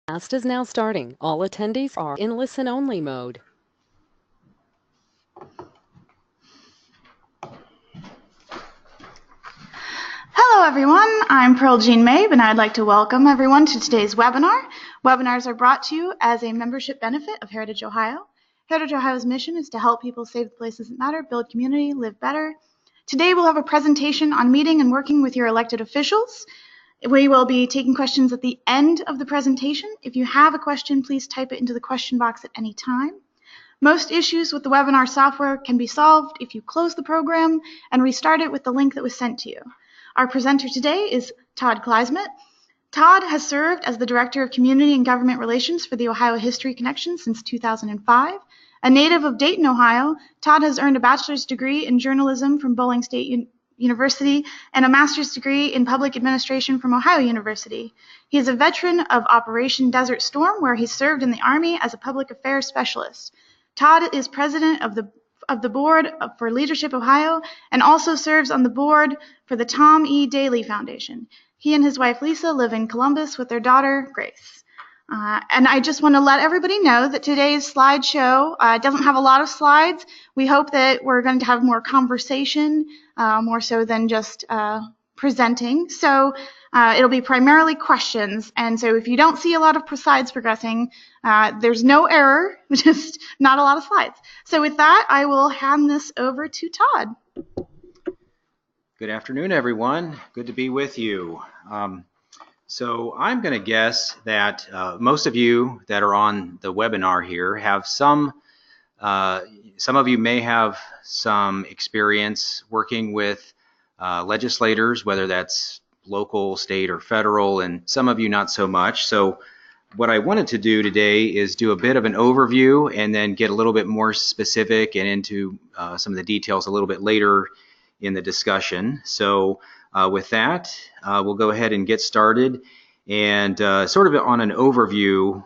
Cast is now starting. All attendees are in listen-only mode. Hello everyone, I'm Pearl Jean Mabe and I'd like to welcome everyone to today's webinar. Webinars are brought to you as a membership benefit of Heritage Ohio. Heritage Ohio's mission is to help people save the places that matter, build community, live better. Today we'll have a presentation on meeting and working with your elected officials. We will be taking questions at the end of the presentation. If you have a question, please type it into the question box at any time. Most issues with the webinar software can be solved if you close the program and restart it with the link that was sent to you. Our presenter today is Todd Kleismit. Todd has served as the Director of Community and Government Relations for the Ohio History Connection since 2005. A native of Dayton, Ohio, Todd has earned a bachelor's degree in journalism from Bowling State University and a master's degree in public administration from Ohio University. He is a veteran of Operation Desert Storm, where he served in the Army as a public affairs specialist. Todd is president of the Board for Leadership Ohio and also serves on the board for the Tom E. Daly Foundation. He and his wife Lisa live in Columbus with their daughter Grace. And I just want to let everybody know that today's slideshow doesn't have a lot of slides. We hope that we're going to have more conversation, more so than just presenting. So it'll be primarily questions. And so if you don't see a lot of slides progressing, there's no error, just not a lot of slides. So with that, I will hand this over to Todd. Good afternoon, everyone. Good to be with you. So I'm going to guess that most of you that are on the webinar here have some of you may have some experience working with legislators, whether that's local, state, or federal, and some of you not so much. So what I wanted to do today is do a bit of an overview and then get a little bit more specific and into some of the details a little bit later in the discussion. So with that, we'll go ahead and get started. And sort of on an overview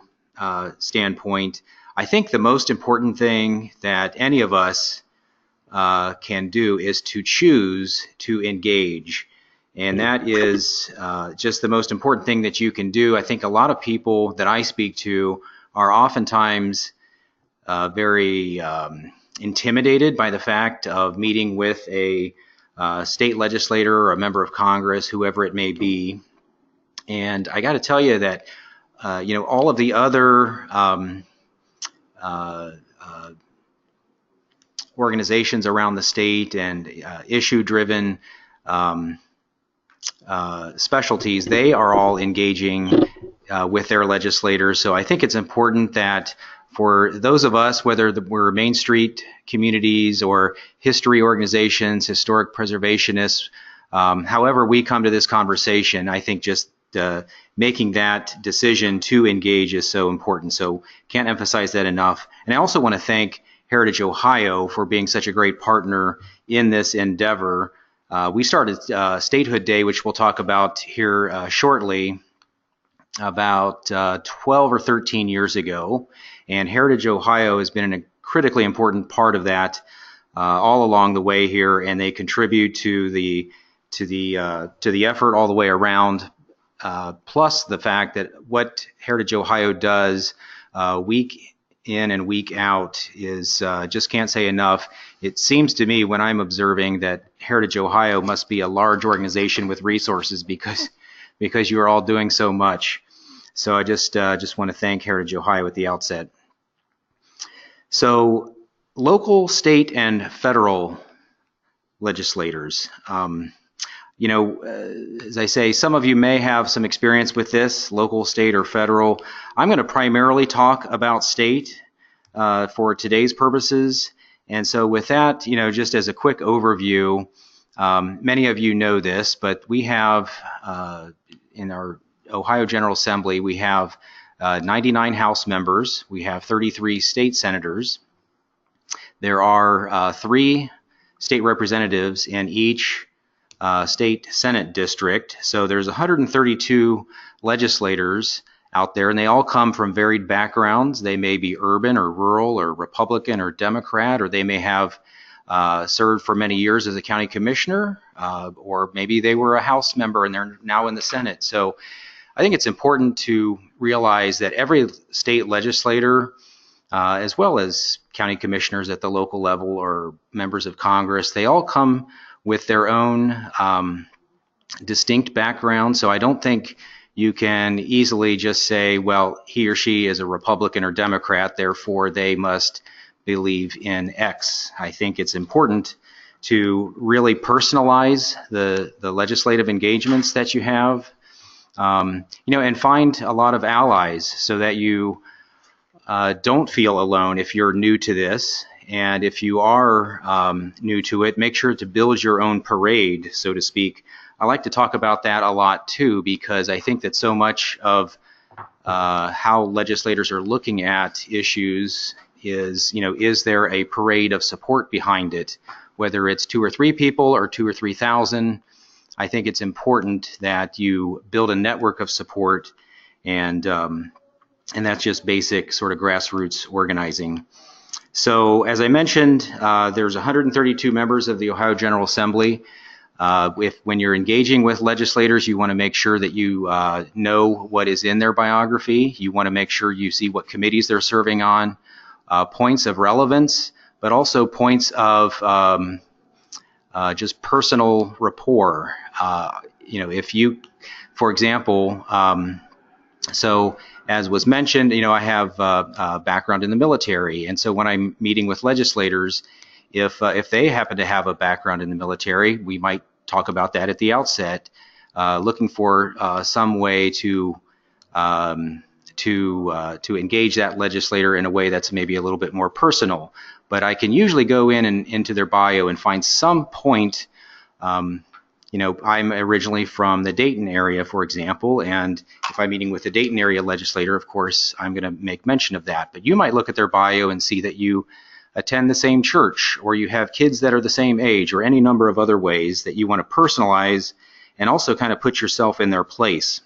standpoint, I think the most important thing that any of us can do is to choose to engage. And that is just the most important thing that you can do. I think a lot of people that I speak to are oftentimes very intimidated by the fact of meeting with a state legislator or a member of Congress, whoever it may be. And I got to tell you that, all of the other organizations around the state and issue-driven specialties, they are all engaging with their legislators. So I think it's important that for those of us, whether we're Main Street communities or history organizations, historic preservationists, however we come to this conversation, I think just making that decision to engage is so important. So can't emphasize that enough. And I also want to thank Heritage Ohio for being such a great partner in this endeavor. We started Statehood Day, which we'll talk about here shortly, about 12 or 13 years ago. And Heritage Ohio has been a critically important part of that all along the way here, and they contribute to the effort all the way around. Plus the fact that what Heritage Ohio does week in and week out is just can't say enough. It seems to me when I'm observing that Heritage Ohio must be a large organization with resources because you are all doing so much. So I just want to thank Heritage Ohio at the outset. So local, state, and federal legislators. As I say, some of you may have some experience with this, local, state, or federal. I'm going to primarily talk about state for today's purposes. And so with that, just as a quick overview, many of you know this, but we have in our Ohio General Assembly, we have 99 House members. We have 33 state senators. There are 3 state representatives in each state Senate district. So there's 132 legislators out there, and they all come from varied backgrounds. They may be urban or rural or Republican or Democrat, or they may have served for many years as a county commissioner, or maybe they were a House member and they're now in the Senate. So I think it's important to realize that every state legislator, as well as county commissioners at the local level or members of Congress, they all come with their own distinct background. So I don't think you can easily just say, well, he or she is a Republican or Democrat, therefore they must believe in X. I think it's important to really personalize the legislative engagements that you have, and find a lot of allies so that you don't feel alone if you're new to this. And if you are new to it, make sure to build your own parade, so to speak. I like to talk about that a lot too, because I think that so much of how legislators are looking at issues is there a parade of support behind it? Whether it's 2 or 3 people or 2 or 3,000, I think it's important that you build a network of support, and that's just basic sort of grassroots organizing. So as I mentioned, there's 132 members of the Ohio General Assembly. When you're engaging with legislators, you want to make sure that you know what is in their biography. You want to make sure you see what committees they're serving on, points of relevance, but also points of just personal rapport. If you, for example, so as was mentioned, I have a background in the military, and so when I'm meeting with legislators, if they happen to have a background in the military, we might talk about that at the outset, looking for some way to engage that legislator in a way that's maybe a little bit more personal. But I can usually go in and into their bio and find some point. I'm originally from the Dayton area, for example, and if I'm meeting with the Dayton area legislator, of course, I'm going to make mention of that. But you might look at their bio and see that you attend the same church, or you have kids that are the same age, or any number of other ways that you want to personalize and also kind of put yourself in their place.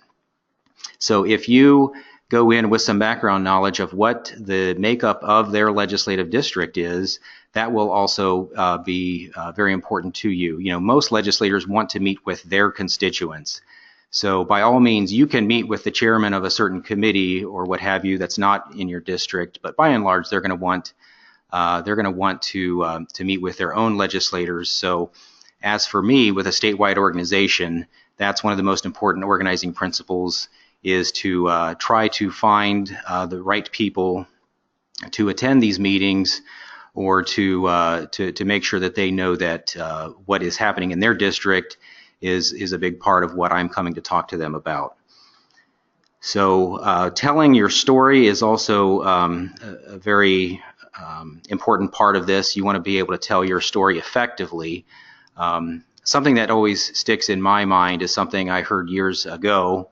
So if you go in with some background knowledge of what the makeup of their legislative district is, that will also be very important to you. Most legislators want to meet with their constituents. So by all means, you can meet with the chairman of a certain committee or what have you that's not in your district, but by and large, they're going to want to meet with their own legislators. So as for me, with a statewide organization, that's one of the most important organizing principles, is to try to find the right people to attend these meetings, or to make sure that they know that what is happening in their district is a big part of what I'm coming to talk to them about. So telling your story is also a very important part of this. You want to be able to tell your story effectively. Something that always sticks in my mind is something I heard years ago,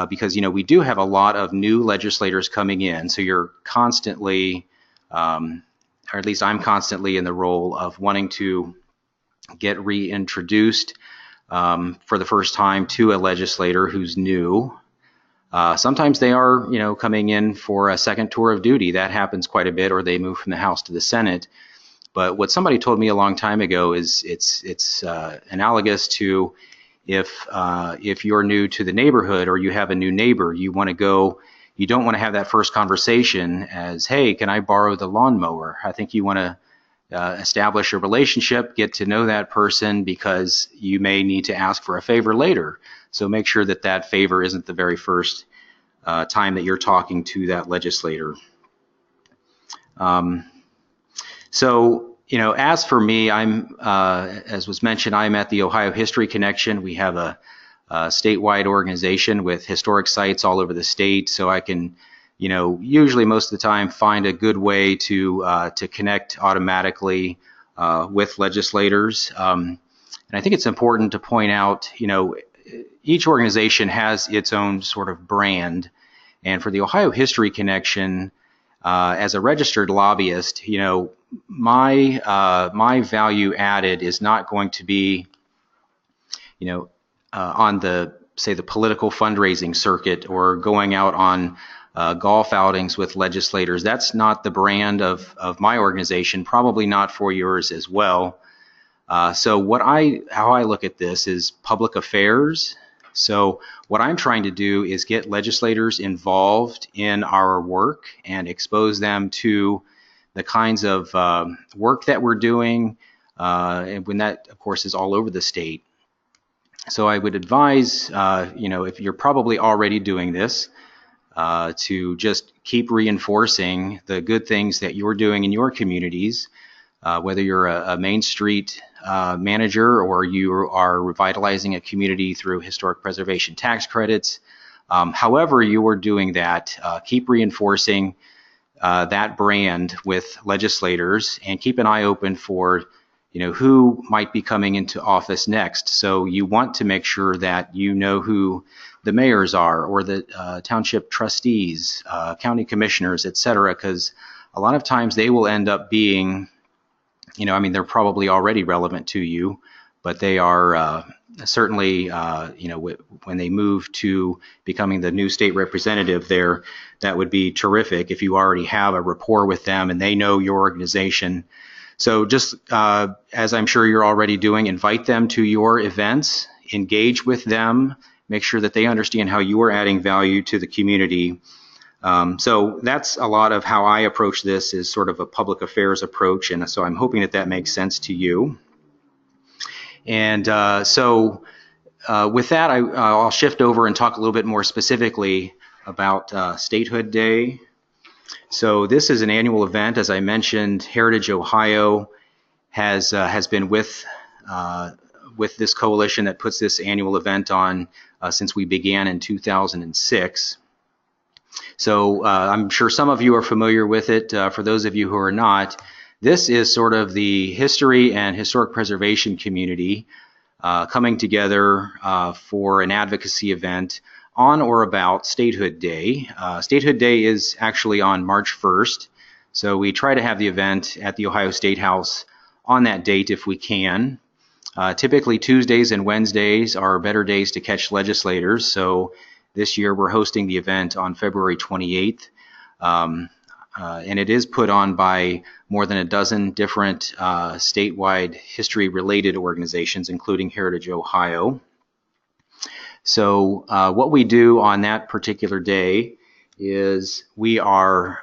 because we do have a lot of new legislators coming in, so you're constantly, or at least I'm constantly in the role of wanting to get reintroduced for the first time to a legislator who's new. Sometimes they are, coming in for a second tour of duty. That happens quite a bit, or they move from the House to the Senate. But what somebody told me a long time ago is it's analogous to if you're new to the neighborhood, or you have a new neighbor, you don't want to have that first conversation as, hey, can I borrow the lawnmower? I think you want to establish a relationship, get to know that person, because you may need to ask for a favor later. So make sure that that favor isn't the very first time that you're talking to that legislator. As for me, I'm, as was mentioned, I'm at the Ohio History Connection. We have a statewide organization with historic sites all over the state, so I can, usually most of the time find a good way to connect automatically with legislators. And I think it's important to point out, each organization has its own sort of brand. And for the Ohio History Connection, as a registered lobbyist, my value added is not going to be, on the political fundraising circuit, or going out on golf outings with legislators. That's not the brand of my organization, probably not for yours as well. So how I look at this is public affairs, So what I'm trying to do is get legislators involved in our work and expose them to the kinds of work that we're doing, and when that, of course, is all over the state. So I would advise, if you're probably already doing this, to just keep reinforcing the good things that you're doing in your communities, whether you're a Main Street manager or you are revitalizing a community through historic preservation tax credits. However you are doing that, keep reinforcing that brand with legislators and keep an eye open for who might be coming into office next. So you want to make sure that you know who the mayors are or the township trustees, county commissioners, etc., because a lot of times they will end up being, they're probably already relevant to you, but they are certainly, when they move to becoming the new state representative there, that would be terrific if you already have a rapport with them and they know your organization. So just as I'm sure you're already doing, invite them to your events, engage with them, make sure that they understand how you are adding value to the community. So that's a lot of how I approach this, is sort of a public affairs approach, and so I'm hoping that makes sense to you. And with that, I'll shift over and talk a little bit more specifically about Statehood Day. So this is an annual event. As I mentioned, Heritage Ohio has been with this coalition that puts this annual event on since we began in 2006. So I'm sure some of you are familiar with it. For those of you who are not, this is sort of the history and historic preservation community coming together for an advocacy event on or about Statehood Day. Statehood Day is actually on March 1st, so we try to have the event at the Ohio Statehouse on that date if we can. Typically Tuesdays and Wednesdays are better days to catch legislators, so this year we're hosting the event on February 28th, and it is put on by more than a dozen different statewide history-related organizations, including Heritage Ohio. So what we do on that particular day is we are,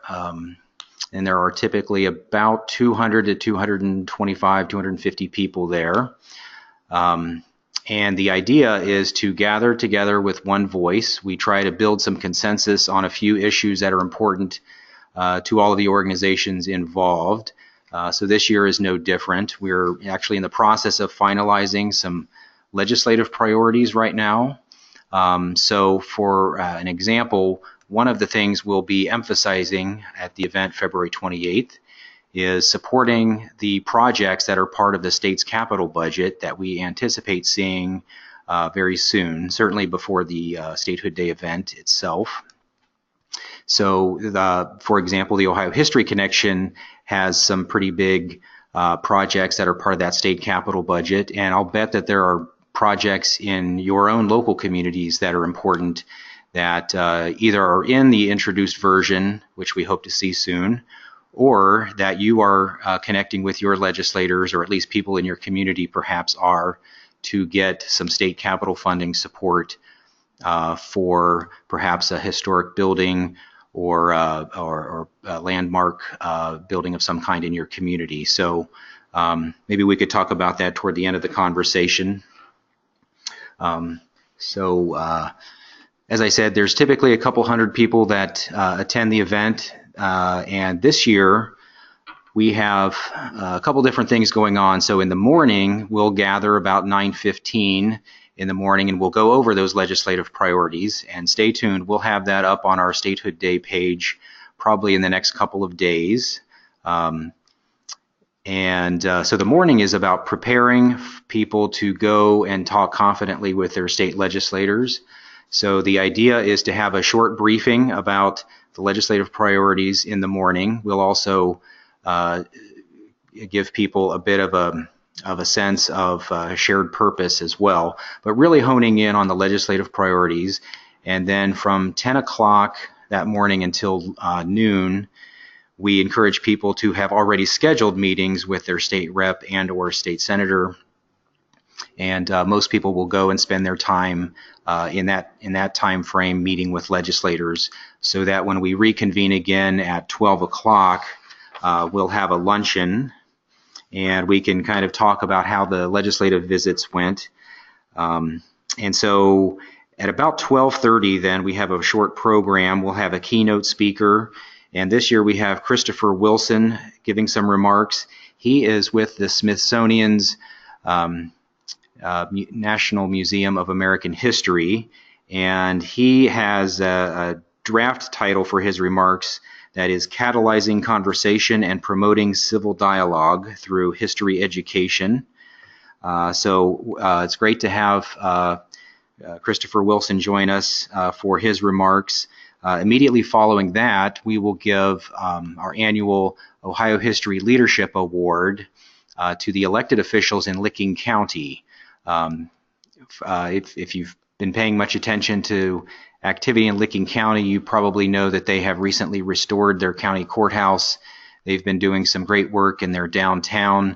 and there are typically about 200 to 225, 250 people there. And the idea is to gather together with one voice. We try to build some consensus on a few issues that are important to all of the organizations involved. So this year is no different. We're actually in the process of finalizing some legislative priorities right now. So for an example, one of the things we'll be emphasizing at the event February 28th is supporting the projects that are part of the state's capital budget that we anticipate seeing very soon, certainly before the Statehood Day event itself. So, for example, the Ohio History Connection has some pretty big projects that are part of that state capital budget, and I'll bet that there are projects in your own local communities that are important that either are in the introduced version, which we hope to see soon, or that you are connecting with your legislators, or at least people in your community perhaps are, to get some state capital funding support for perhaps a historic building or a landmark building of some kind in your community. So maybe we could talk about that toward the end of the conversation. As I said, there's typically a couple hundred people that attend the event. And this year, we have a couple different things going on. So in the morning, we'll gather about 9:15 in the morning, and we'll go over those legislative priorities. And stay tuned, we'll have that up on our Statehood Day page probably in the next couple of days. So the morning is about preparing people to go and talk confidently with their state legislators. So the idea is to have a short briefing about the legislative priorities in the morning. We'll also give people a bit of a sense of shared purpose as well, but really honing in on the legislative priorities. And then from 10 o'clock that morning until noon, we encourage people to have already scheduled meetings with their state rep and or state senator. and most people will go and spend their time in that time frame meeting with legislators, so that when we reconvene again at 12 o'clock, we'll have a luncheon, and we can kind of talk about how the legislative visits went. And so at about 12:30, then we have a short program. We'll have a keynote speaker, and this year we have Christopher Wilson giving some remarks. He is with the Smithsonian's National Museum of American History, and he has a draft title for his remarks that is Catalyzing Conversation and Promoting Civil Dialogue Through History Education. So it's great to have Christopher Wilson join us for his remarks. Immediately following that, we will give our annual Ohio History Leadership Award to the elected officials in Licking County. If you've been paying much attention to activity in Licking County, you probably know that they have recently restored their county courthouse. They've been doing some great work in their downtown,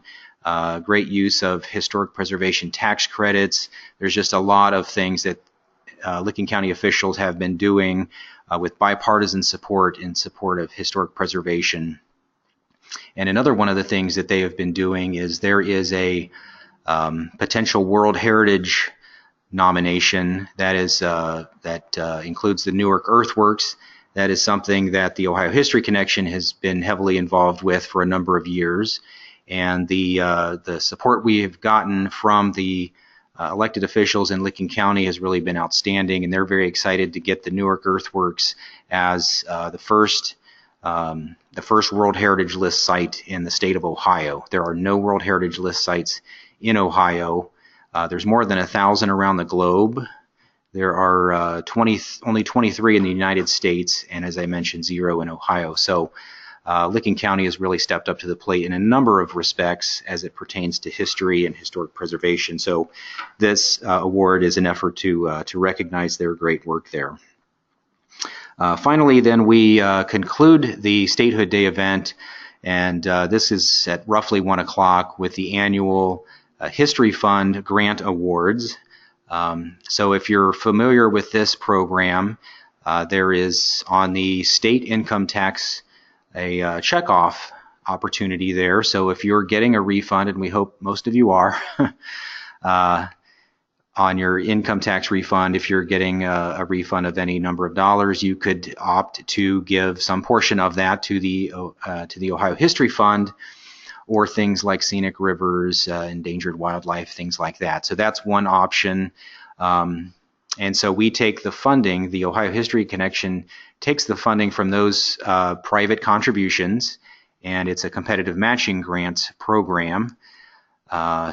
great use of historic preservation tax credits. There's just a lot of things that Licking County officials have been doing with bipartisan support in support of historic preservation. And another one of the things that they have been doing is there is a potential World Heritage nomination that is includes the Newark Earthworks. That is something that the Ohio History Connection has been heavily involved with for a number of years, and the support we have gotten from the elected officials in Licking County has really been outstanding, and they're very excited to get the Newark Earthworks as the first World Heritage List site in the state of Ohio. There are no World Heritage List sites in Ohio. There's more than 1,000 around the globe. There are only 23 in the United States, and as I mentioned, 0 in Ohio. So Licking County has really stepped up to the plate in a number of respects as it pertains to history and historic preservation. So this award is an effort to recognize their great work there. Finally, then we conclude the Statehood Day event, and this is at roughly 1 o'clock with the annual History Fund Grant Awards. So if you're familiar with this program, there is on the state income tax a checkoff opportunity there. So if you're getting a refund, and we hope most of you are, on your income tax refund, if you're getting a refund of any number of dollars, you could opt to give some portion of that to the Ohio History Fund, or things like scenic rivers, endangered wildlife, things like that. So that's one option. And so we take the funding, the Ohio History Connection takes the funding from those private contributions, and it's a competitive matching grants program.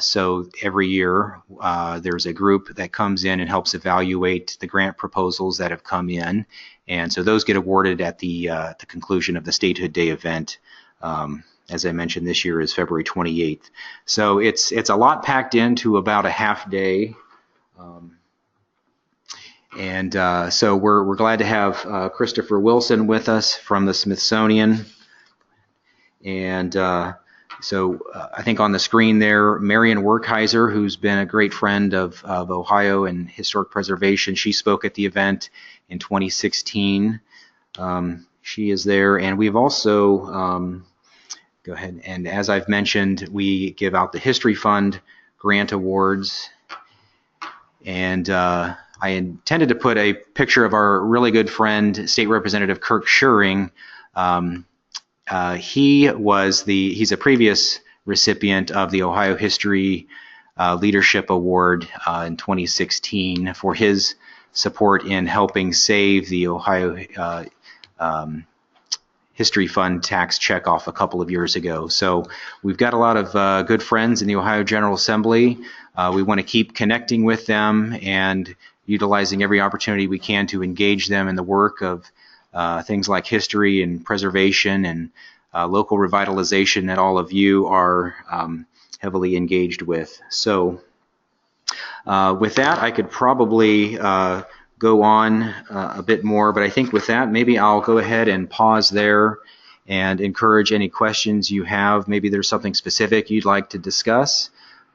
So every year there's a group that comes in and helps evaluate the grant proposals that have come in, and so those get awarded at the conclusion of the Statehood Day event. As I mentioned, this year is February 28th. So it's a lot packed into about a half day. So we're glad to have Christopher Wilson with us from the Smithsonian. And so I think on the screen there, Marion Werkheiser, who's been a great friend of Ohio and historic preservation, she spoke at the event in 2016. She is there. And we've also, go ahead, and as I've mentioned, we give out the History Fund Grant Awards. And I intended to put a picture of our really good friend, State Representative Kirk Schuring. He's a previous recipient of the Ohio History Leadership Award in 2016 for his support in helping save the Ohio History Fund tax checkoff a couple of years ago. So we've got a lot of good friends in the Ohio General Assembly. We want to keep connecting with them and utilizing every opportunity we can to engage them in the work of things like history and preservation and local revitalization that all of you are heavily engaged with. So with that, I could probably go on a bit more, but I think with that, maybe I'll go ahead and pause there and encourage any questions you have. Maybe there's something specific you'd like to discuss,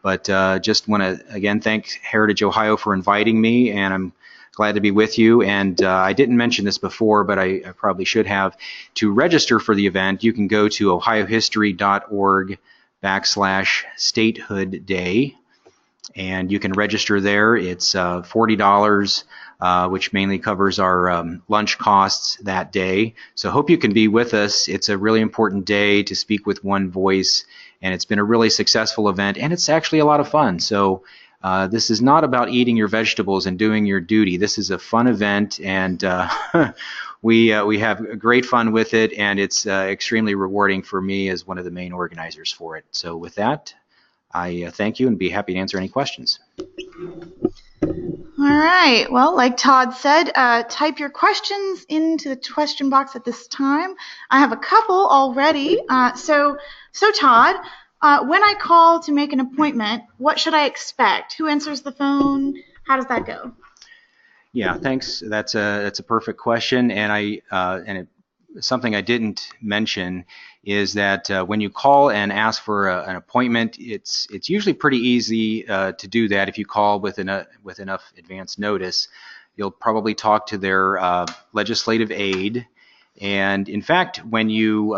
But just want to again thank Heritage Ohio for inviting me, and I'm glad to be with you. And I didn't mention this before, but I probably should have. To register for the event, you can go to ohiohistory.org/Statehood Day, and you can register there. It's $40, which mainly covers our lunch costs that day. So hope you can be with us. It's a really important day to speak with one voice, and it's been a really successful event, and it's actually a lot of fun. So this is not about eating your vegetables and doing your duty. This is a fun event, and we have great fun with it, and it's extremely rewarding for me as one of the main organizers for it. So with that, I thank you and be happy to answer any questions. All right. Well, like Todd said, type your questions into the question box at this time. I have a couple already. So Todd, when I call to make an appointment, what should I expect? Who answers the phone? How does that go? Yeah, thanks. That's a perfect question, and something I didn't mention is that when you call and ask for an appointment, it's usually pretty easy to do that if you call with enough advance notice. You'll probably talk to their legislative aide, and in fact, when you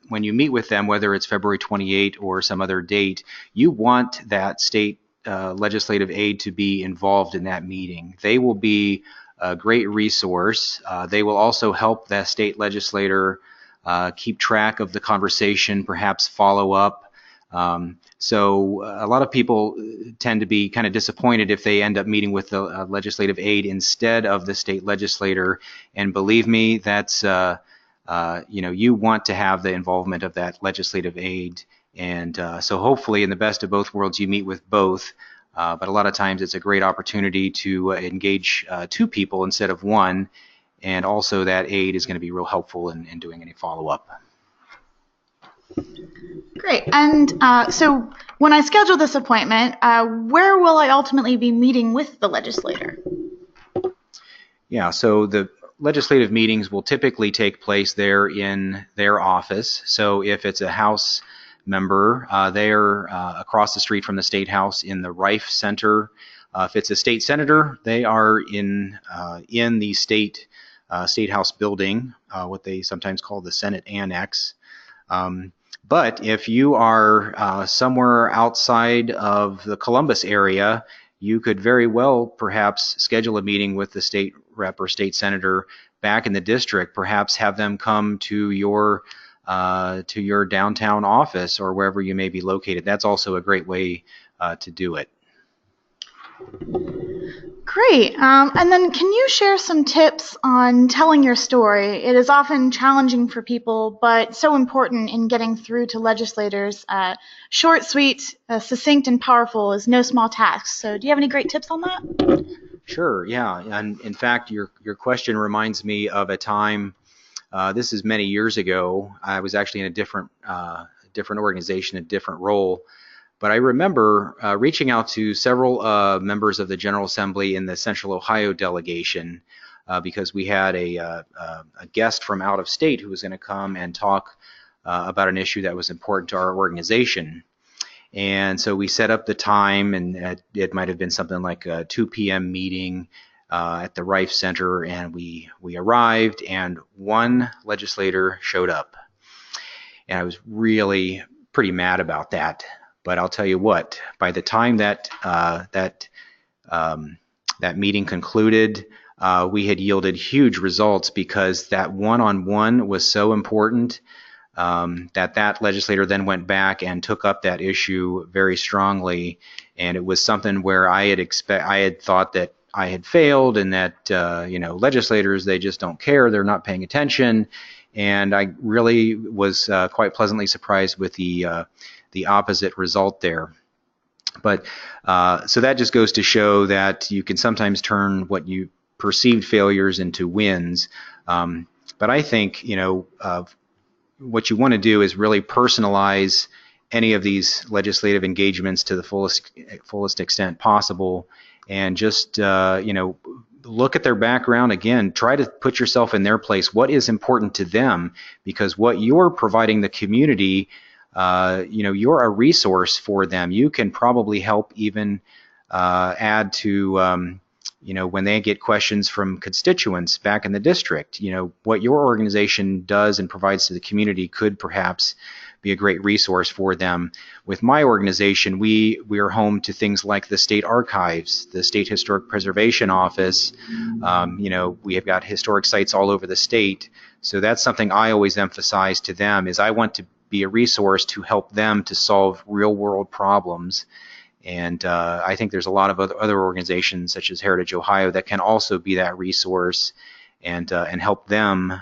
meet with them, whether it's February 28 or some other date, you want that state legislative aide to be involved in that meeting. They will be a great resource. They will also help the state legislator keep track of the conversation, perhaps follow up. So a lot of people tend to be kind of disappointed if they end up meeting with the legislative aide instead of the state legislator. And believe me, that's you want to have the involvement of that legislative aide. And so hopefully, in the best of both worlds, you meet with both. But a lot of times it's a great opportunity to engage two people instead of one, and also that aide is going to be real helpful in doing any follow-up. Great. And so when I schedule this appointment, where will I ultimately be meeting with the legislator? Yeah, so the legislative meetings will typically take place there in their office. So if it's a House member, they're across the street from the Statehouse in the Rife Center. If it's a state senator, they are in the Statehouse building, what they sometimes call the Senate Annex. But if you are somewhere outside of the Columbus area, you could very well perhaps schedule a meeting with the state rep or state senator back in the district, perhaps have them come to your downtown office or wherever you may be located. That's also a great way to do it. Great. And then can you share some tips on telling your story? It is often challenging for people, but so important in getting through to legislators. Short, sweet, succinct, and powerful is no small task. So do you have any great tips on that? Sure, yeah. And in fact, your question reminds me of a time, this is many years ago. I was actually in a different organization, a different role. But I remember reaching out to several members of the General Assembly in the Central Ohio delegation because we had a guest from out of state who was going to come and talk about an issue that was important to our organization. And so we set up the time, and it might have been something like a 2 p.m. meeting at the Rife Center, and we arrived, and one legislator showed up. And I was really pretty mad about that. But I'll tell you what, by the time that meeting concluded, we had yielded huge results because that one-on-one was so important that legislator then went back and took up that issue very strongly. And it was something where I had thought that I had failed, and that legislators, they just don't care, they're not paying attention. And I really was quite pleasantly surprised with the opposite result there. But so that just goes to show that you can sometimes turn what you perceived failures into wins. But I think what you want to do is really personalize any of these legislative engagements to the fullest extent possible, and just look at their background again. Try to put yourself in their place. What is important to them? Because what you're providing the community you're a resource for them. You can probably help even add to, when they get questions from constituents back in the district. What your organization does and provides to the community could perhaps be a great resource for them. With my organization, we are home to things like the state archives, the State Historic Preservation Office. We have got historic sites all over the state. So that's something I always emphasize to them, is I want to be a resource to help them to solve real world problems. And I think there's a lot of other organizations such as Heritage Ohio that can also be that resource and help them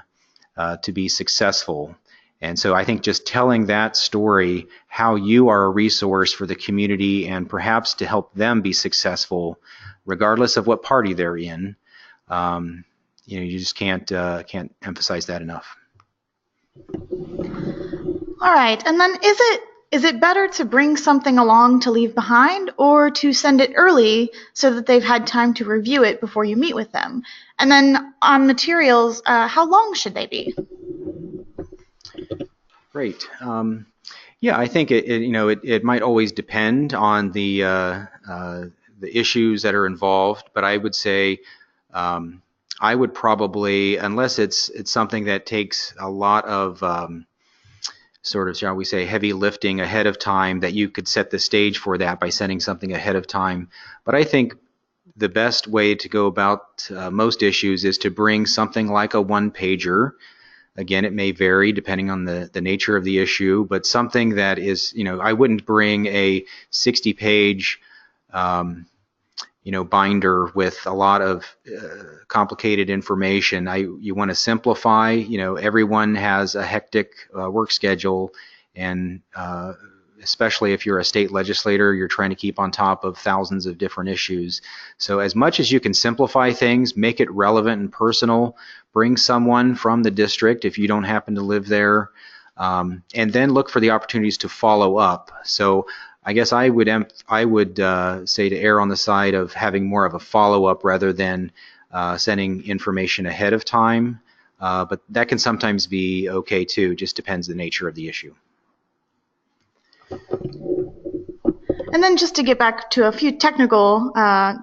to be successful. And so I think just telling that story, how you are a resource for the community and perhaps to help them be successful, regardless of what party they're in, you just can't emphasize that enough. All right, and then is it better to bring something along to leave behind, or to send it early so that they've had time to review it before you meet with them? And then on materials, how long should they be? Great. Yeah, I think it might always depend on the issues that are involved, but I would say I would probably, unless it's something that takes a lot of sort of, shall we say, heavy lifting ahead of time, that you could set the stage for that by sending something ahead of time. But I think the best way to go about most issues is to bring something like a one-pager. Again, it may vary depending on the nature of the issue, but something that is, I wouldn't bring a 60-page, binder with a lot of complicated information. You want to simplify. Everyone has a hectic work schedule, and especially if you're a state legislator, you're trying to keep on top of thousands of different issues. So as much as you can simplify things, make it relevant and personal, bring someone from the district if you don't happen to live there, and then look for the opportunities to follow up. So I guess I would say to err on the side of having more of a follow-up rather than sending information ahead of time, but that can sometimes be okay too, just depends the nature of the issue. And then just to get back to a few technical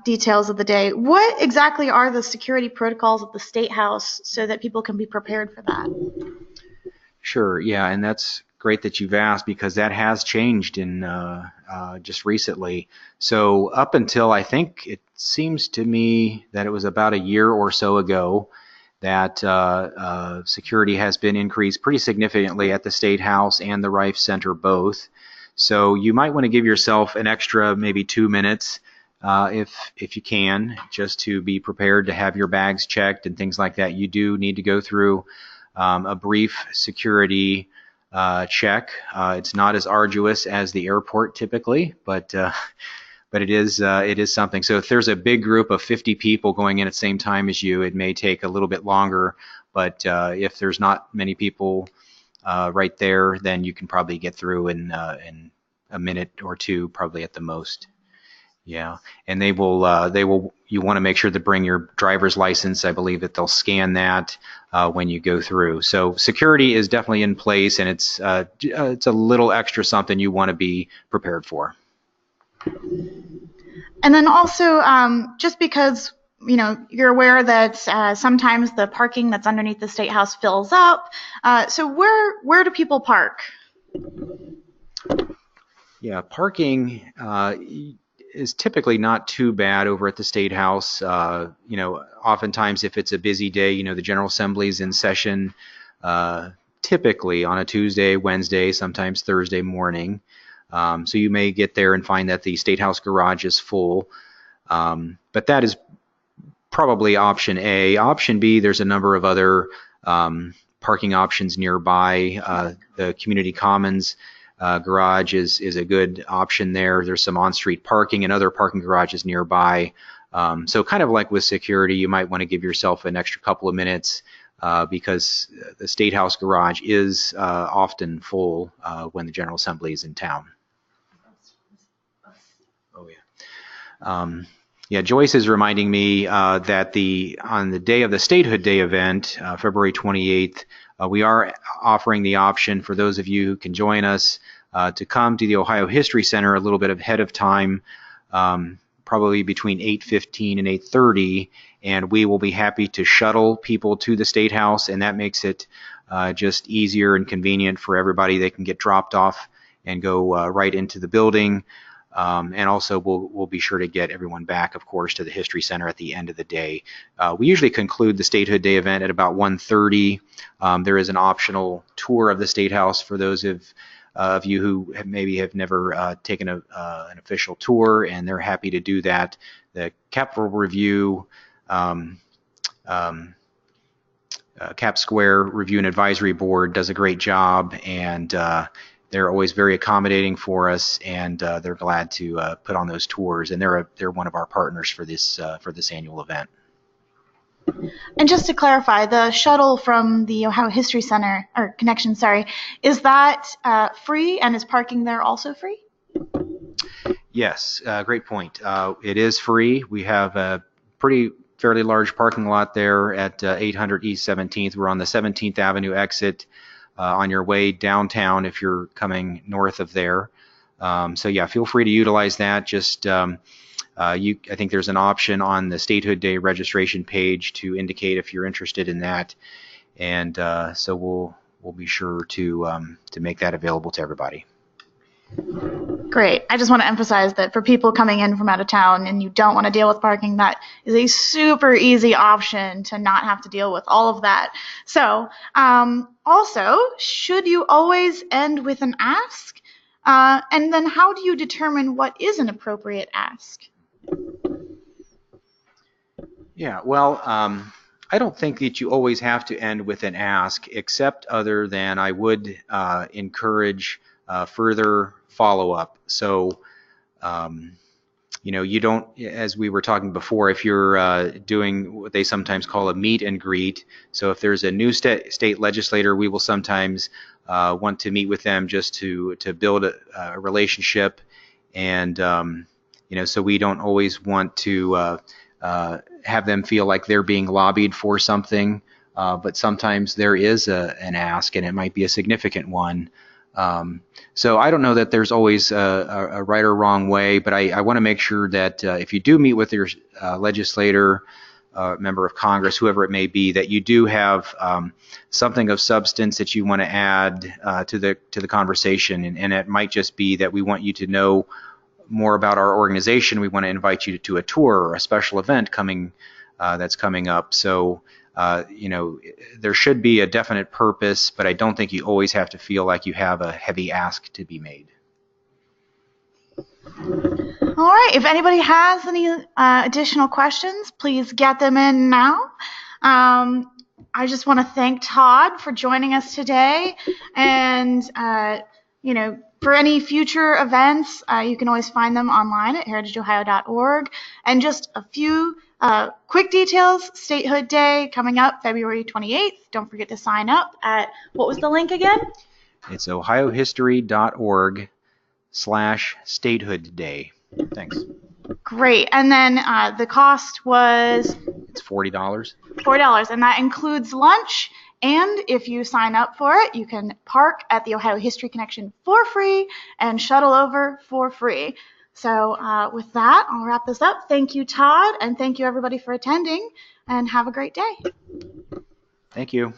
details of the day, what exactly are the security protocols at the Statehouse so that people can be prepared for that? Sure, yeah, and that's great that you've asked, because that has changed in just recently. So up until, I think it seems to me that it was about a year or so ago, that security has been increased pretty significantly at the Statehouse and the Rife Center both. So you might want to give yourself an extra maybe 2 minutes if you can, just to be prepared to have your bags checked and things like that. You do need to go through a brief security check. It's not as arduous as the airport typically, but it is something. So if there's a big group of 50 people going in at the same time as you, it may take a little bit longer. But if there's not many people right there, then you can probably get through in a minute or two, probably at the most. Yeah, and they will. You want to make sure to bring your driver's license. I believe that they'll scan that when you go through. So security is definitely in place, and it's a little extra something you want to be prepared for. And then also, just because you're aware that sometimes the parking that's underneath the Statehouse fills up. So where do people park? Yeah, parking is typically not too bad over at the Statehouse. Oftentimes if it's a busy day, the General Assembly is in session typically on a Tuesday, Wednesday, sometimes Thursday morning. So you may get there and find that the Statehouse garage is full. But that is probably option A. Option B, there's a number of other parking options nearby. The Community Commons garage is a good option there. There's some on-street parking and other parking garages nearby. So kind of like with security, you might want to give yourself an extra couple of minutes because the Statehouse garage is often full when the General Assembly is in town. Oh yeah. Yeah, Joyce is reminding me that on the day of the Statehood Day event, February 28th, we are offering the option for those of you who can join us to come to the Ohio History Center a little bit ahead of time, probably between 8:15 and 8:30, and we will be happy to shuttle people to the Statehouse, and that makes it just easier and convenient for everybody. They can get dropped off and go right into the building. And also we'll be sure to get everyone back, of course, to the History Center at the end of the day. We usually conclude the Statehood Day event at about 1:30. There is an optional tour of the Statehouse for those of you who maybe have never taken an official tour, and they're happy to do that. The Capitol Review, Cap Square Review and Advisory Board does a great job, and they're always very accommodating for us, and they're glad to put on those tours, and they're one of our partners for this annual event. And just to clarify, the shuttle from the Ohio History Center, or connection, sorry, is that free, and is parking there also free? Yes, great point. It is free. We have a fairly large parking lot there at 800 East 17th. We're on the 17th Avenue exit on your way downtown if you're coming north of there. So yeah, feel free to utilize that. Just I think there's an option on the Statehood Day registration page to indicate if you're interested in that, and so we'll be sure to make that available to everybody. Great. I just want to emphasize that for people coming in from out of town and you don't want to deal with parking, that is a super easy option to not have to deal with all of that. So also, should you always end with an ask? And then how do you determine what is an appropriate ask? Yeah, well, I don't think that you always have to end with an ask, except other than I would encourage further follow-up. So, you don't, as we were talking before, if you're doing what they sometimes call a meet and greet, so if there's a new state legislator, we will sometimes want to meet with them just to build a relationship, and so we don't always want to have them feel like they're being lobbied for something, but sometimes there is an ask, and it might be a significant one. So I don't know that there's always a right or wrong way, but I want to make sure that if you do meet with your legislator, member of Congress, whoever it may be, that you do have something of substance that you want to add to the conversation, and it might just be that we want you to know more about our organization. We want to invite you to a tour or a special event that's coming up. So there should be a definite purpose, but I don't think you always have to feel like you have a heavy ask to be made. All right, if anybody has any additional questions, please get them in now. I just want to thank Todd for joining us today, and for any future events, you can always find them online at heritageohio.org. And just a few quick details: Statehood Day coming up February 28th. Don't forget to sign up at, what was the link again? It's ohiohistory.org/Statehood Day. Thanks. Great. And then the cost was? It's $40. $40, and that includes lunch. And if you sign up for it, you can park at the Ohio History Connection for free and shuttle over for free. So with that, I'll wrap this up. Thank you, Todd, and thank you everybody for attending, and have a great day. Thank you.